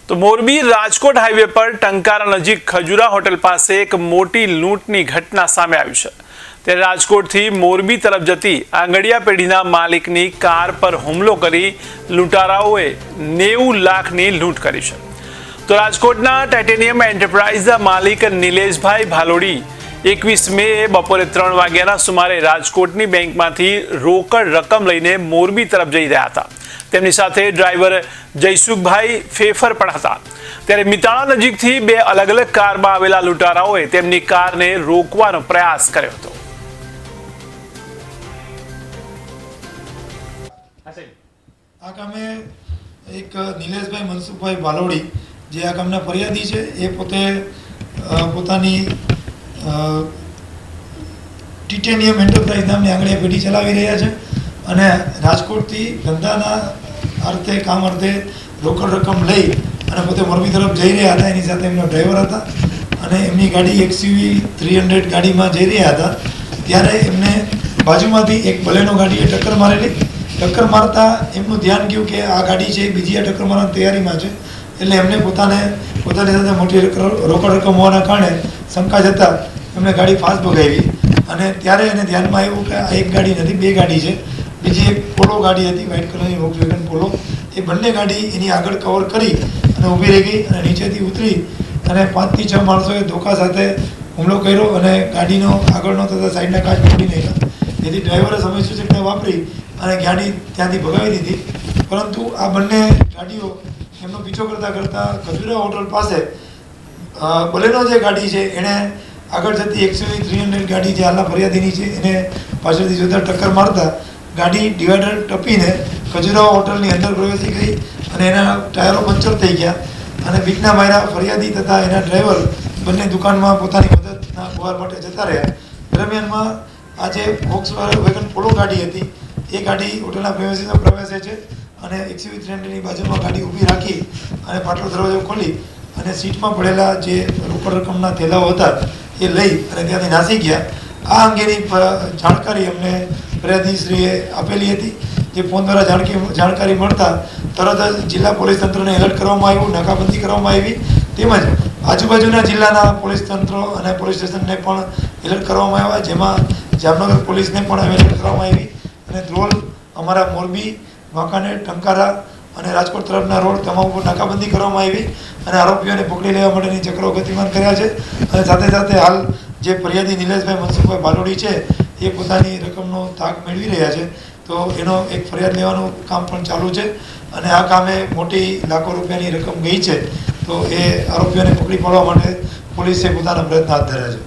તો મોરબી રાજકોટ હાઈવે પર ટંકારા નજીક ખજુરા હોટેલ પાસે એક મોટી લૂંટની ઘટના સામે આવી છે। ત્યારે રાજકોટથી મોરબી તરફ જતી આંગડિયા પેઢીના માલિકની કાર પર હુમલો કરી લૂંટારાઓએ 90 લાખની લૂંટ કરી છે। તો રાજકોટના ટાઇટેનિયમ એન્ટરપ્રાઇઝના માલિક નિલેશભાઈ ભાલોડી 21 મે બપોરે 3 વાગ્યાના સુમારે રાજકોટની બેંકમાંથી રોકડ રકમ લઈને મોરબી તરફ જઈ રહ્યા હતા। તેમની સાથે ડ્રાઈવર જયસુખભાઈ ફેફર પણ હતા। ત્યારે મિતાણા નજીકથી બે અલગ અલગ કારમાં આવેલા લૂંટારાઓએ તેમની કારને રોકવાનો પ્રયાસ કર્યો હતો। આ કામે એક નિલેશભાઈ મનસુખભાઈ ભાલોડી જે આ કામના ફરિયાદી છે એ પોતે પોતાની ટાઇટેનિયમ એન્ટરપ્રાઇઝ નામની આંગળીયા પેઢી ચલાવી રહ્યા છે અને રાજકોટથી ધંધાના અર્થે કામ અર્થે રોકડ રકમ લઈ અને પોતે મોરબી તરફ જઈ રહ્યા હતા। એની સાથે એમનો ડ્રાઈવર હતા અને એમની ગાડી XUV 300 ગાડીમાં જઈ રહ્યા હતા। ત્યારે એમને બાજુમાંથી એક બલેનો ગાડીએ ટક્કર મારેલી। ટક્કર મારતા એમનું ધ્યાન ગયું કે આ ગાડી છે બીજી આ ટક્કર મારવાની તૈયારીમાં છે, એટલે એમને પોતાની સાથે મોટી રોકડ રકમ હોવાના કારણે શંકા જતાં એમને ગાડી ફાસ્ટ ભગાવી અને ત્યારે એને ધ્યાનમાં આવ્યું કે આ એક ગાડી નથી, બે ગાડી છે। બીજી એક પોલો ગાડી હતી, વ્હાઇટ કલરની વોક્સવેગન પોલો, એ બંને ગાડી એની આગળ કવર કરી અને ઊભી રહી ગઈ અને નીચેથી ઉતરી અને 5 થી 6 માણસોએ ધોકા સાથે હુમલો કર્યો અને ગાડીનો આગળનો તથા સાઈડના કાચ તોડી નાખ્યા। જેથી ડ્રાઈવરે સમય સૂચકતા વાપરી અને ગાડી ત્યાંથી ભગાવી દીધી। પરંતુ આ બંને ગાડીઓ એમનો પીછો કરતાં ખજુરા હોટલ પાસે બલેનો જે ગાડી છે એણે આગળ જતી XUV 300 ગાડી જે હાલના ફરિયાદીની છે એને પાછળથી જોતા ટક્કર મારતા ગાડી ડિવાઈડર ટપીને ખજુરા હોટલની અંદર પ્રવેશી ગઈ અને એના ટાયરો પંચર થઈ ગયા અને બીકના માર્યા ફરિયાદી તથા એના ડ્રાઈવર બંને દુકાનમાં પોતાની મદદના ગુહાર માટે જતા રહ્યા। દરમિયાનમાં આ જે વોક્સવેગન પોલો ગાડી હતી એ ગાડી હોટલના પ્રેમિસીસમાં પ્રવેશે છે અને XUV 300ની બાજુમાં ગાડી ઊભી રાખી અને પાટલો દરવાજો ખોલી અને સીટમાં પડેલા જે રોકડ રકમના થેલાઓ હતા એ લઈ અને ત્યાંથી નાસી ગયા। આ અંગેની જાણકારી અમને ફરિયાદીશ્રીએ આપેલી હતી, જે ફોન દ્વારા જાણકારી મળતા તરત જ જિલ્લા પોલીસ તંત્રને એલર્ટ કરવામાં આવ્યું, નાકાબંધી કરવામાં આવી, તેમજ આજુબાજુના જિલ્લાના પોલીસ તંત્ર અને પોલીસ સ્ટેશનને પણ એલર્ટ કરવામાં આવ્યા, જેમાં જામનગર પોલીસને પણ એલર્ટ કરવામાં આવી અને ધ્રોલ અમારા મોરબી, વાંકાનેર, ટંકારા અને રાજકોટ તરફના રોડ તમામ ઉપર નાકાબંધી કરવામાં આવી અને આરોપીઓને પકડી લેવા માટેની ચક્રો ગતિમાન કર્યા છે। અને સાથે સાથે હાલ જે ફરિયાદી નિલેશભાઈ મનસુખભાઈ ભાલોડી છે એ પોતાની રકમનો તાગ મેળવી રહ્યા છે, તો એનો એક ફરિયાદ લેવાનું કામ પણ ચાલુ છે અને આ કામે મોટી લાખો રૂપિયાની રકમ ગઈ છે, તો એ આરોપીઓને પકડી પાડવા માટે પોલીસે પોતાના પ્રયત્ન હાથ ધર્યા છે।